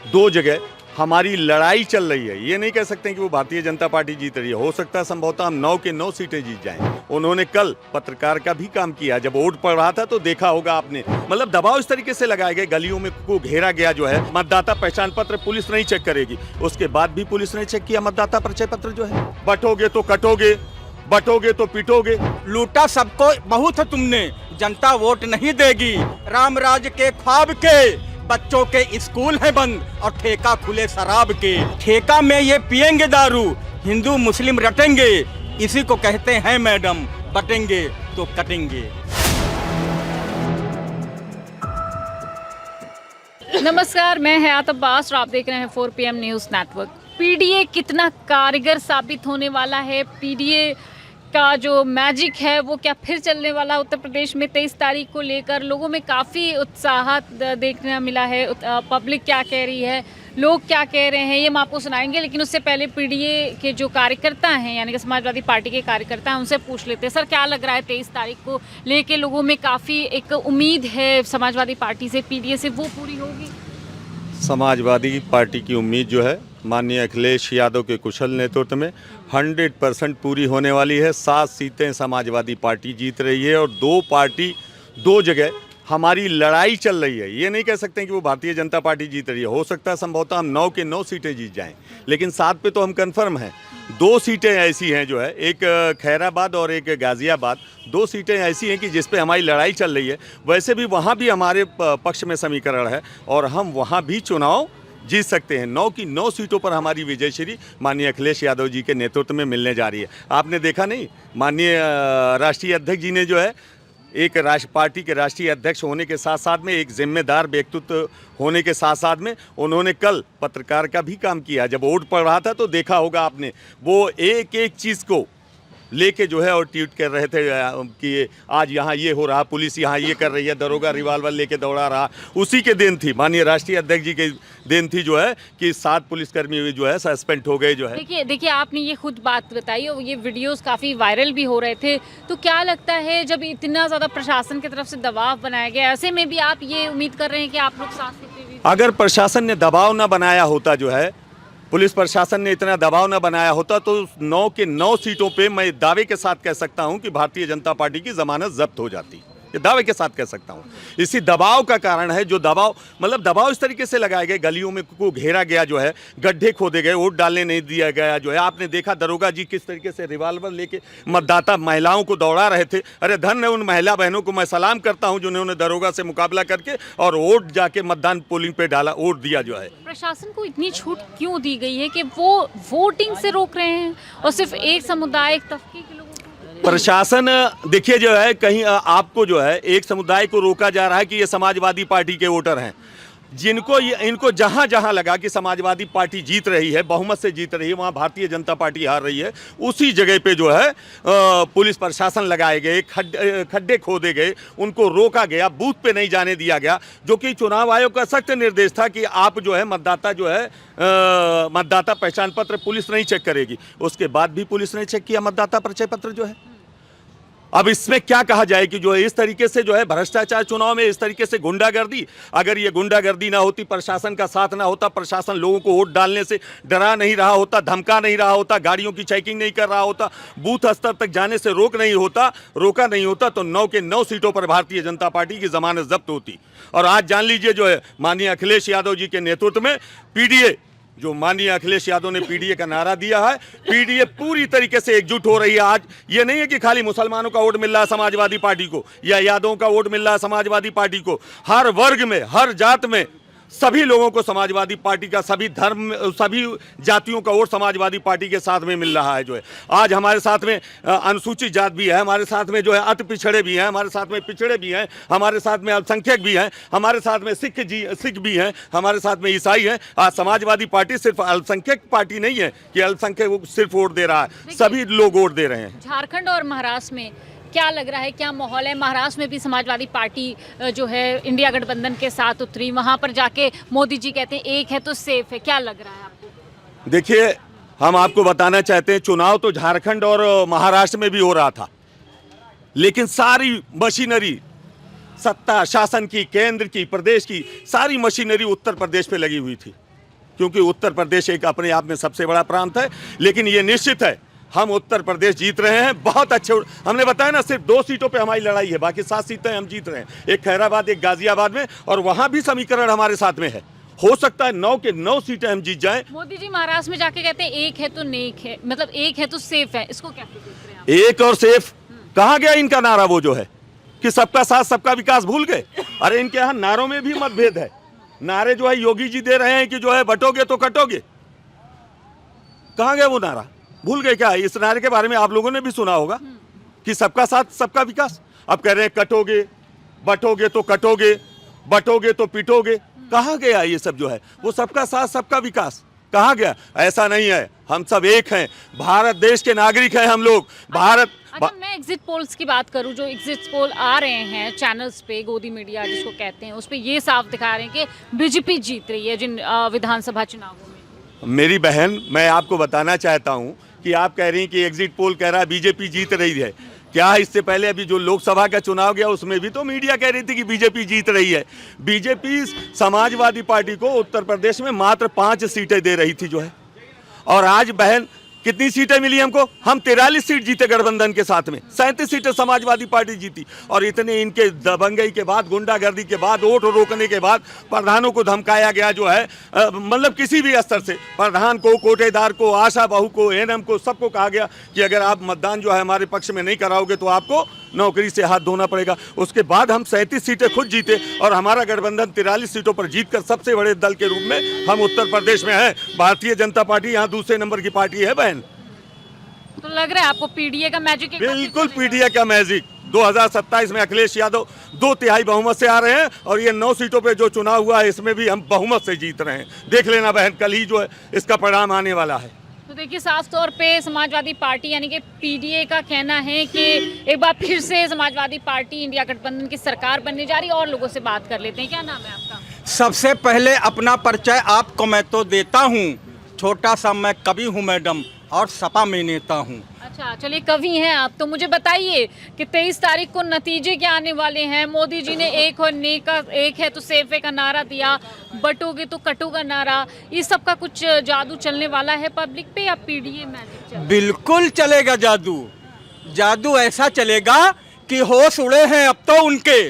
दो जगह हमारी लड़ाई चल रही है। ये नहीं कह सकते कि वो भारतीय जनता पार्टी जीत रही है। हो सकता है संभवतः हम 9 के 9 सीटें जीत जाएं। उन्होंने कल पत्रकार का भी काम किया। जब वोट पड़ रहा था तो देखा होगा आपने, मतलब दबाव इस तरीके से लगाए गए, गलियों में को घेरा गया जो है। मतदाता पहचान पत्र पुलिस नहीं चेक करेगी, उसके बाद भी पुलिस ने चेक किया मतदाता परिचय पत्र जो है। बटोगे तो कटोगे, बटोगे तो पिटोगे। लूटा सबको बहुत तुमने, जनता वोट नहीं देगी। राम राज के ख्वाब के बच्चों के स्कूल है बंद और ठेका खुले शराब के। ठेका में ये पिएंगे दारू, हिंदू मुस्लिम रटेंगे, इसी को कहते हैं मैडम बटेंगे तो कटेंगे। नमस्कार, मैं हयात अब्बास और आप देख रहे हैं 4 PM न्यूज़ नेटवर्क। पीडीए कितना कारगर साबित होने वाला है, पीडीए का जो मैजिक है वो क्या फिर चलने वाला उत्तर प्रदेश में 23 तारीख को लेकर लोगों में काफ़ी उत्साह देखने मिला है। पब्लिक क्या कह रही है, लोग क्या कह रहे हैं, ये हम आपको सुनाएंगे। लेकिन उससे पहले पीडीए के जो कार्यकर्ता हैं यानी कि समाजवादी पार्टी के कार्यकर्ता हैं, उनसे पूछ लेते हैं। सर, क्या लग रहा है 23 तारीख को लेके लोगों में काफ़ी एक उम्मीद है समाजवादी पार्टी से, पीडीए से, वो पूरी होगी? समाजवादी पार्टी की उम्मीद जो है माननीय अखिलेश यादव के कुशल नेतृत्व में 100% पूरी होने वाली है। 7 सीटें समाजवादी पार्टी जीत रही है और 2 पार्टी 2 जगह हमारी लड़ाई चल रही है। ये नहीं कह सकते कि वो भारतीय जनता पार्टी जीत रही है। हो सकता है संभवतः हम 9 के 9 सीटें जीत जाएं, लेकिन 7 पे तो हम कंफर्म हैं। 2 सीटें ऐसी हैं जो है, एक खैराबाद और एक गाज़ियाबाद, 2 सीटें ऐसी हैं कि जिस पे हमारी लड़ाई चल रही है। वैसे भी वहाँ भी हमारे पक्ष में समीकरण है और हम वहाँ भी चुनाव जीत सकते हैं। 9 की 9 सीटों पर हमारी विजय श्री माननीय अखिलेश यादव जी के नेतृत्व में मिलने जा रही है। आपने देखा नहीं, माननीय राष्ट्रीय अध्यक्ष जी ने जो है एक पार्टी के राष्ट्रीय अध्यक्ष होने के साथ साथ में एक जिम्मेदार व्यक्तित्व होने के साथ साथ में उन्होंने कल पत्रकार का भी काम किया। जब वोट पड़ रहा था तो देखा होगा आपने, वो एक एक चीज़ को लेके जो है और ट्वीट कर रहे थे कि आज यहाँ ये हो रहा, पुलिस यहाँ ये कर रही है, दरोगा रिवाल्वर लेके दौड़ा रहा। उसी के दिन थी, माननीय राष्ट्रीय अध्यक्ष जी के दिन थी जो है कि 7 पुलिसकर्मी जो है सस्पेंड हो गए जो है। देखिए आपने ये खुद बात बताई और ये वीडियोस काफ़ी वायरल भी हो रहे थे। तो क्या लगता है जब इतना ज़्यादा प्रशासन की तरफ से दबाव बनाया गया, ऐसे में भी आप ये उम्मीद कर रहे हैं कि आप लोग साथ देते? अगर प्रशासन ने दबाव न बनाया होता जो है, पुलिस प्रशासन ने इतना दबाव न बनाया होता तो 9 के 9 सीटों पे मैं दावे के साथ कह सकता हूं कि भारतीय जनता पार्टी की जमानत जब्त हो जाती। ये दावे के साथ कह सकता हूं। इसी दबाव का कारण है, जो दबाव मतलब दबाव इस तरीके से लगाए गए, गलियों में को घेरा गया जो है, गड्ढे खोदे गए, वोट डालने नहीं दिया गया जो है। आपने देखा दरोगा जी किस तरीके से रिवाल्वर लेके मतदाता महिलाओं को दौड़ा रहे थे। अरे धन्य उन महिला बहनों को मैं सलाम करता हूं जिन्होंने दरोगा से मुकाबला करके और वोट जाके मतदान पोलिंग पे डाला, वोट दिया जो है। प्रशासन को इतनी छूट क्यों दी गई है कि वो वोटिंग से रोक रहे हैं और सिर्फ एक समुदाय, एक तबके के लोगों को? प्रशासन देखिए जो है, कहीं आपको जो है एक समुदाय को रोका जा रहा है कि ये समाजवादी पार्टी के वोटर हैं, जिनको इनको जहां जहां लगा कि समाजवादी पार्टी जीत रही है, बहुमत से जीत रही है, वहां भारतीय जनता पार्टी हार रही है, उसी जगह पे जो है पुलिस प्रशासन लगाए गए, खड्डे खोदे गए, उनको रोका गया, बूथ पे नहीं जाने दिया गया। जो कि चुनाव आयोग का सख्त निर्देश था कि आप जो है मतदाता जो है मतदाता पहचान पत्र पुलिस नहीं चेक करेगी, उसके बाद भी पुलिस ने चेक किया मतदाता परिचय पत्र जो है। अब इसमें क्या कहा जाए कि जो है इस तरीके से जो है भ्रष्टाचार चुनाव में, इस तरीके से गुंडागर्दी, अगर ये गुंडागर्दी ना होती, प्रशासन का साथ ना होता, प्रशासन लोगों को वोट डालने से डरा नहीं रहा होता, धमका नहीं रहा होता, गाड़ियों की चेकिंग नहीं कर रहा होता, बूथ स्तर तक जाने से रोका नहीं होता तो 9 के 9 सीटों पर भारतीय जनता पार्टी की जमानत जब्त होती। और आज जान लीजिए जो है माननीय अखिलेश यादव जी के नेतृत्व में पीडीए, जो माननीय अखिलेश यादव ने पीडीए का नारा दिया है, पीडीए पूरी तरीके से एकजुट हो रही है। आज ये नहीं है कि खाली मुसलमानों का वोट मिल रहा है समाजवादी पार्टी को या यादवों का वोट मिल रहा है समाजवादी पार्टी को, हर वर्ग में, हर जात में सभी लोगों को समाजवादी पार्टी का, सभी धर्म, सभी जातियों का वोट समाजवादी पार्टी के साथ में मिल रहा है जो है। आज हमारे साथ में अनुसूचित जात भी है, हमारे साथ में जो है अति पिछड़े भी हैं, हमारे साथ में पिछड़े भी हैं, हमारे साथ में अल्पसंख्यक भी हैं, हमारे साथ में सिख भी हैं, हमारे साथ में ईसाई हैं। आज समाजवादी पार्टी सिर्फ अल्पसंख्यक पार्टी नहीं है कि अल्पसंख्यक सिर्फ वोट दे रहा है, सभी लोग वोट दे रहे हैं। झारखंड और महाराष्ट्र में क्या लग रहा है, क्या माहौल है? महाराष्ट्र में भी समाजवादी पार्टी जो है इंडिया गठबंधन के साथ उतरी, वहां पर जाके मोदी जी कहते हैं एक है तो सेफ है, क्या लग रहा है आपको? देखिए, हम आपको बताना चाहते हैं, चुनाव तो झारखंड और महाराष्ट्र में भी हो रहा था, लेकिन सारी मशीनरी, सत्ता शासन की, केंद्र की, प्रदेश की, सारी मशीनरी उत्तर प्रदेश पे लगी हुई थी। क्योंकि उत्तर प्रदेश एक अपने आप में सबसे बड़ा प्रांत है। लेकिन ये निश्चित है हम उत्तर प्रदेश जीत रहे हैं। बहुत अच्छे, हमने बताया ना, सिर्फ 2 सीटों पे हमारी लड़ाई है, बाकी 7 सीटें हम जीत रहे हैं, एक खैराबाद एक गाजियाबाद में, और वहां भी समीकरण हमारे साथ में है। हो सकता है 9 के 9 सीटें हम जीत जाएं। मोदी जी महाराष्ट्र में जाके कहते हैं एक है तो नेक है, मतलब एक है तो सेफ है, इसको क्या देख रहे हैं आप? एक और सेफ कहाँ गया इनका नारा? वो जो है कि सबका साथ सबका विकास भूल गए। अरे इनके यहाँ नारों में भी मतभेद है। नारे जो है योगी जी दे रहे हैं कि जो है बटोगे तो कटोगे, कहाँ गया वो नारा? भूल गए क्या? इस नारे के बारे में आप लोगों ने भी सुना होगा कि सबका साथ सबका विकास। अब कह रहे हैं कटोगे, बटोगे तो कटोगे, बटोगे तो पिटोगे। कहाँ गया ये सब जो है? वो सबका साथ सबका विकास कहाँ गया? ऐसा नहीं है, हम सब एक हैं, भारत देश के नागरिक हैं हम लोग। भारत अच्छा, मैं एग्जिट पोल्स की बात करूं, जो एग्जिट पोल आ रहे हैं चैनल्स पे, गोदी मीडिया जिसको कहते हैं, उस पे ये साफ दिखा रहे हैं कि बीजेपी जीत रही है जिन विधानसभा चुनावों में। मेरी बहन, मैं आपको बताना चाहता हूं कि आप कह रही हैं कि एग्जिट पोल कह रहा है बीजेपी जीत रही है। क्या इससे पहले अभी जो लोकसभा का चुनाव गया उसमें भी तो मीडिया कह रही थी कि बीजेपी जीत रही है। बीजेपी समाजवादी पार्टी को उत्तर प्रदेश में मात्र 5 सीटें दे रही थी जो है, और आज बहन कितनी सीटें मिली हमको? हम 43 सीट जीते गठबंधन के साथ में, 37 सीटें समाजवादी पार्टी जीती। और इतने इनके दबंगई के बाद, गुंडागर्दी के बाद, वोट रोकने के बाद प्रधानों को धमकाया गया जो है, मतलब किसी भी स्तर से प्रधान को, कोटेदार को, आशा बहू को, एनएम को, सबको कहा गया कि अगर आप मतदान जो है हमारे पक्ष में नहीं कराओगे तो आपको नौकरी से हाथ धोना पड़ेगा। उसके बाद हम 37 सीटें खुद जीते और हमारा गठबंधन 43 सीटों पर जीतकर सबसे बड़े दल के रूप में हम उत्तर प्रदेश में हैं। भारतीय जनता पार्टी यहाँ दूसरे नंबर की पार्टी है बहन। तो लग रहा है आपको पीडीए का मैजिक? बिल्कुल पीडीए का मैजिक। 2027 में अखिलेश यादव 2/3 बहुमत से आ रहे हैं, और ये 9 सीटों पे जो चुनाव हुआ है इसमें भी हम बहुमत से जीत रहे हैं। देख लेना बहन, कल ही जो है इसका परिणाम आने वाला है। तो देखिए, साफ तौर पे समाजवादी पार्टी यानी कि पीडीए का कहना है कि एक बार फिर से समाजवादी पार्टी इंडिया गठबंधन की सरकार बनने जा रही है। और लोगों से बात कर लेते हैं। क्या नाम है आपका? सबसे पहले अपना परिचय आपको मैं तो देता हूँ। छोटा सा मैं कवि हूँ मैडम, और सपा में नेता हूँ। अच्छा, चलिए, कवि हैं आप, तो मुझे बताइए कि 23 तारीख को नतीजे क्या आने वाले हैं? मोदी जी ने एक और नेक का, एक है तो सेफ है का नारा दिया, बटोगे तो कटो का नारा, इस सब का कुछ जादू चलने वाला है पब्लिक पे, या पीडीए मैजिक चल? बिल्कुल चलेगा जादू। जादू ऐसा चलेगा कि होश उड़े हैं अब तो उनके,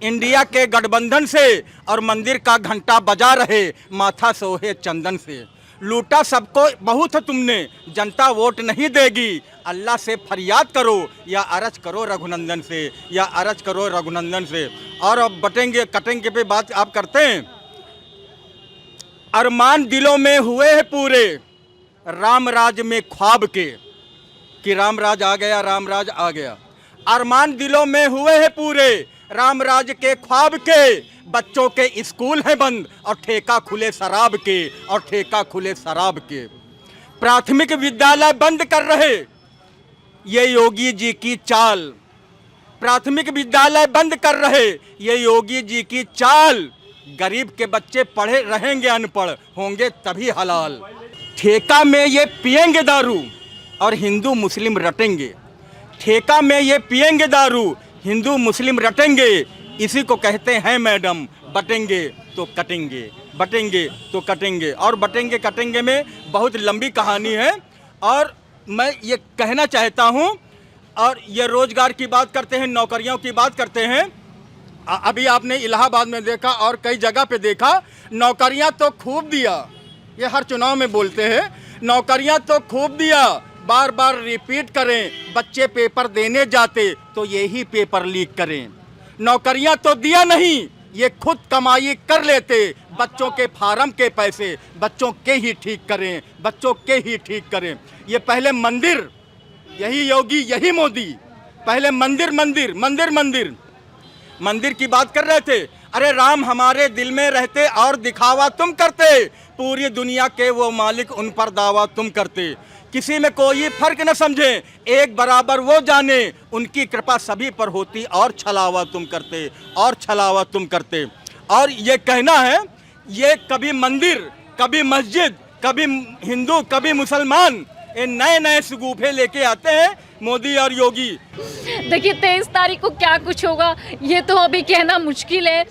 इंडिया के गठबंधन से, और मंदिर का घंटा बजा रहे, माथा सोहे चंदन से। लूटा सबको बहुत तुमने, जनता वोट नहीं देगी, अल्लाह से फरियाद करो या अरज करो रघुनंदन से, या अरज करो रघुनंदन से। और अब बटेंगे कटेंगे पे बात आप करते हैं। अरमान दिलों में हुए हैं पूरे, राम राज में ख्वाब के, कि राम राज आ गया, राम राज आ गया। अरमान दिलों में हुए हैं पूरे, राम राज के ख्वाब के, बच्चों के स्कूल हैं बंद और ठेका खुले शराब के, और ठेका खुले शराब के। प्राथमिक विद्यालय बंद कर रहे, ये योगी जी की चाल। प्राथमिक विद्यालय बंद कर रहे, ये योगी जी की चाल। गरीब के बच्चे पढ़े रहेंगे अनपढ़, होंगे तभी हलाल। ठेका में ये पिएंगे दारू और हिंदू मुस्लिम रटेंगे। ठेका में ये पिएंगे दारू, हिंदू मुस्लिम रटेंगे। इसी को कहते हैं मैडम, बटेंगे तो कटेंगे, बटेंगे तो कटेंगे। और बटेंगे कटेंगे में बहुत लंबी कहानी है, और मैं ये कहना चाहता हूँ। और ये रोजगार की बात करते हैं, नौकरियों की बात करते हैं। अभी आपने इलाहाबाद में देखा और कई जगह पे देखा, नौकरियाँ तो खूब दिया, ये हर चुनाव में बोलते हैं, नौकरियाँ तो खूब दिया, बार बार रिपीट करें। बच्चे पेपर देने जाते तो यही पेपर लीक करें। नौकरियां तो दिया नहीं, ये खुद कमाई कर लेते। बच्चों के फार्म के पैसे बच्चों के ही ठीक करें, बच्चों के ही ठीक करें। ये पहले मंदिर, यही योगी यही मोदी, पहले मंदिर मंदिर मंदिर मंदिर मंदिर की बात कर रहे थे। अरे राम हमारे दिल में रहते और दिखावा तुम करते, पूरी दुनिया के वो मालिक उन पर दावा तुम करते। किसी में कोई फर्क न समझे, एक बराबर वो जाने, उनकी कृपा सभी पर होती और छलावा तुम करते, और छलावा तुम करते। और ये कहना है, ये कभी मंदिर, कभी मस्जिद, कभी हिंदू, कभी मुसलमान, ये नए नए शगुफे लेके आते हैं। मोदी और योगी। देखिए 23 तारीख को क्या कुछ होगा ये तो अभी कहना मुश्किल है,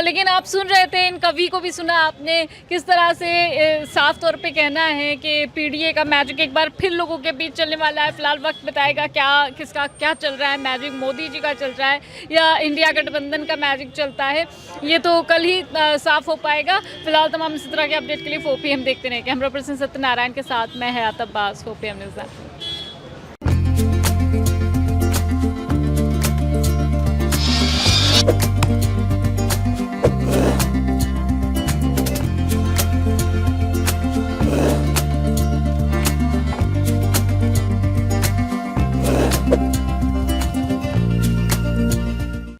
लेकिन आप सुन रहे थे, इन कवि को भी सुना आपने, किस तरह से साफ तौर पे कहना है कि पीडीए का मैजिक एक बार फिर लोगों के बीच चलने वाला है। फिलहाल वक्त बताएगा क्या किसका क्या चल रहा है मैजिक, मोदी जी का चल रहा है या इंडिया गठबंधन का मैजिक चलता है, ये तो कल ही साफ हो पाएगा। फिलहाल तमाम इसी तरह के अपडेट के लिए 4 PM देखते रहे। कैमरा पर्सन सत्यनारायण के साथ मैं हयात अब्बास, 4 PM न्यूज़।